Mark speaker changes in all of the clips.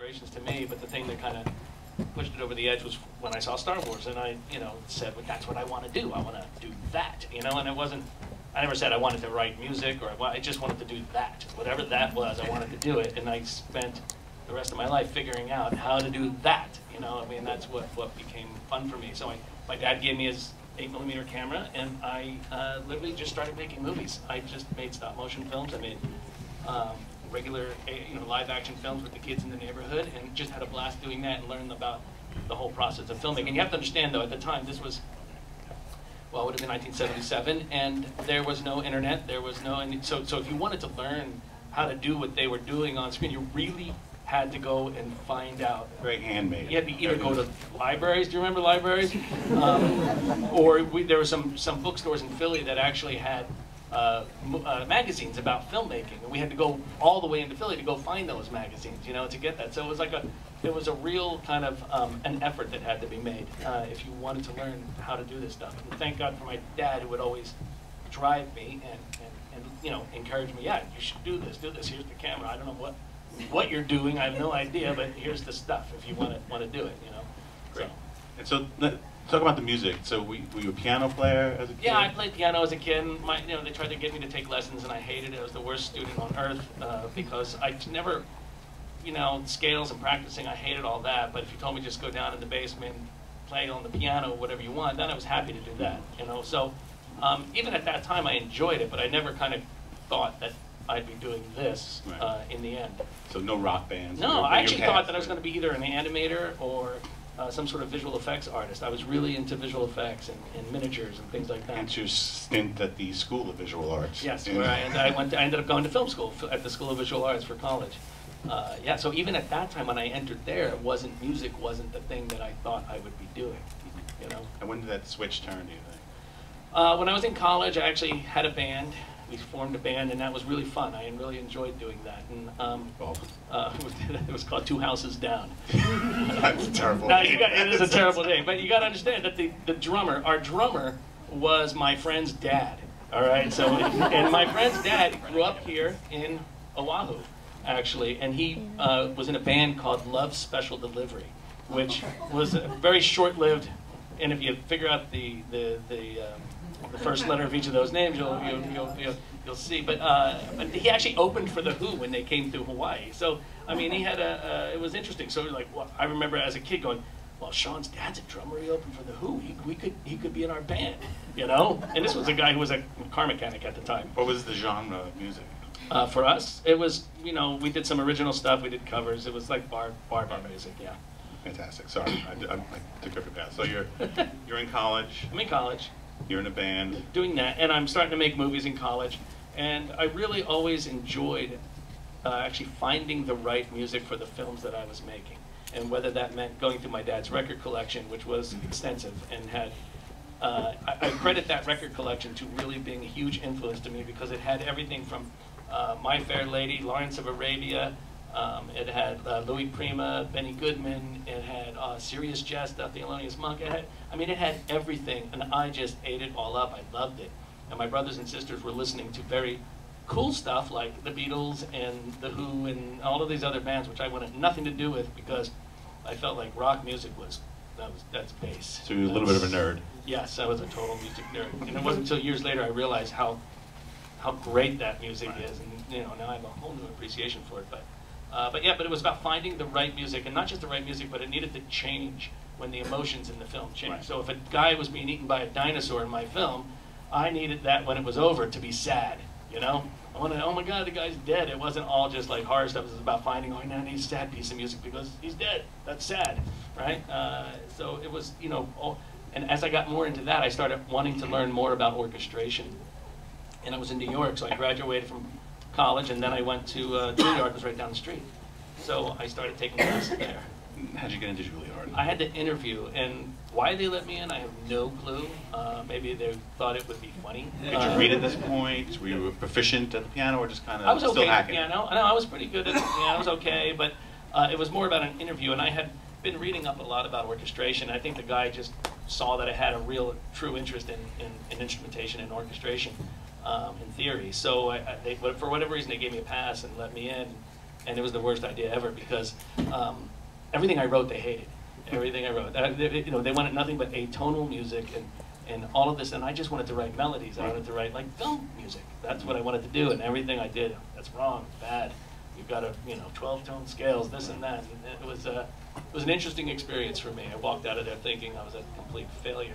Speaker 1: inspirations to me, but the thing that kind of pushed it over the edge was when I saw Star Wars, and I, said, well, that's what I want to do. I want to do that, and it wasn't, I never said I wanted to write music, or I just wanted to do that. Whatever that was, I wanted to do it, and I spent the rest of my life figuring out how to do that, that's what became fun for me. So my dad gave me his 8mm camera, and I literally just started making movies. I just made stop motion films. I made regular, live action films with the kids in the neighborhood, and just had a blast doing that and learned about the whole process of filmmaking. And you have to understand, though, at the time, this was, well, it would have been 1977, and there was no internet. There was no, so if you wanted to learn how to do what they were doing on screen, you really had to go and find out.
Speaker 2: Very handmade.
Speaker 1: You had to either go to libraries. Do you remember libraries? Or there were some bookstores in Philly that actually had magazines about filmmaking, and we had to go all the way into Philly to go find those magazines, to get that. So it was a real kind of an effort that had to be made if you wanted to learn how to do this stuff. And thank God for my dad, who would always drive me and encourage me. Yeah, you should do this. Here's the camera. I don't know what you're doing. I have no idea, but here's the stuff if you want to do it.
Speaker 2: Great. And so talk about the music. So were you a piano player as a kid?
Speaker 1: Yeah, I played piano as a kid. They tried to get me to take lessons, and I hated it. I was the worst student on earth because I never, scales and practicing. I hated all that. But if you told me just go down in the basement, play on the piano, whatever you want, then I was happy to do that. So even at that time, I enjoyed it, but I never kind of thought that I'd be doing this in the end.
Speaker 2: So no rock bands?
Speaker 1: No, I actually thought that I was going to be either an animator or some sort of visual effects artist. I was really into visual effects and miniatures and things like that.
Speaker 2: And your stint at the School of Visual Arts.
Speaker 1: Yes, where I ended up going to film school at the School of Visual Arts for college. Yeah, so even at that time when I entered there, music wasn't the thing that I thought I would be doing.
Speaker 2: And when did that switch turn, do you think?
Speaker 1: When I was in college, I actually had a band. We formed a band, and that was really fun. I really enjoyed doing that. And it was called Two Houses Down.
Speaker 2: That's a terrible
Speaker 1: name. It is a terrible name, but you got to understand that our drummer was my friend's dad. All right, so and my friend's dad grew up here in Oahu, actually, and he was in a band called Love Special Delivery, which was a very short-lived. And if you figure out the first letter of each of those names, you'll see. But he actually opened for the Who when they came to Hawaii. So he had it was interesting. So I remember as a kid going, well, Sean's dad's a drummer. He opened for the Who. He could be in our band, And this was a guy who was a car mechanic at the time.
Speaker 2: What was the genre of music?
Speaker 1: For us, it was we did some original stuff. We did covers. It was like bar music. Yeah.
Speaker 2: Fantastic. Sorry, I took over your path. So you're in college.
Speaker 1: I'm in college.
Speaker 2: You're in a band.
Speaker 1: Doing that, and I'm starting to make movies in college. And I really always enjoyed actually finding the right music for the films that I was making. And whether that meant going through my dad's record collection, which was extensive, and had, I credit that record collection to really being a huge influence to me because it had everything from My Fair Lady, Lawrence of Arabia, it had Louis Prima, Benny Goodman, it had Serious Jest, The Thelonious Monk. It had everything, and I just ate it all up. I loved it. And my brothers and sisters were listening to very cool stuff like the Beatles and the Who and all of these other bands, which I wanted nothing to do with because I felt like rock music that's bass.
Speaker 2: So you're a little bit of a nerd.
Speaker 1: Yes, I was a total music nerd. And it wasn't until years later I realized how great that music is, and now I have a whole new appreciation for it. But it was about finding the right music, and not just the right music, but it needed to change when the emotions in the film changed. Right. So if a guy was being eaten by a dinosaur in my film, I needed that when it was over to be sad, I wanted, oh my God, the guy's dead. It wasn't all just like horror stuff. It was about finding, oh, now I need a sad piece of music because he's dead. That's sad, right? So it was, and as I got more into that, I started wanting to learn more about orchestration. And I was in New York, so I graduated from college, and then I went to Juilliard, was right down the street. So I started taking classes there.
Speaker 2: How'd you get into Juilliard?
Speaker 1: I had to interview, and why they let me in, I have no clue. Maybe they thought it would be funny.
Speaker 2: Did you read at this point? Were you proficient at the piano, or just kind of
Speaker 1: I was okay
Speaker 2: still hacking?
Speaker 1: At the piano. No, I was pretty good at the piano. I was okay, but it was more about an interview, and I had been reading up a lot about orchestration. I think the guy just saw that I had a real, true interest in instrumentation and orchestration in theory. So for whatever reason, they gave me a pass and let me in. and it was the worst idea ever because everything I wrote they hated. Everything I wrote, you know, they wanted nothing but atonal music and all of this, and I just wanted to write melodies. I wanted to write like film music. That's what I wanted to do, and everything I did, that's wrong, bad. You've got to, you know, 12-tone scales, this and that. And it was an interesting experience for me. I walked out of there thinking I was a complete failure.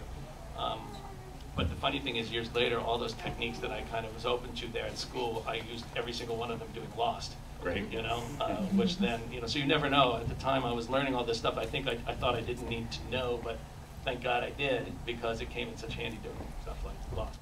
Speaker 1: But the funny thing is, years later, all those techniques that I kind of was open to there at school, I used every single one of them doing Lost.
Speaker 2: Great.
Speaker 1: You know, which then, you know, so you never know. At the time I was learning all this stuff, I think I thought I didn't need to know, but thank God I did because it came in such handy doing stuff like Lost.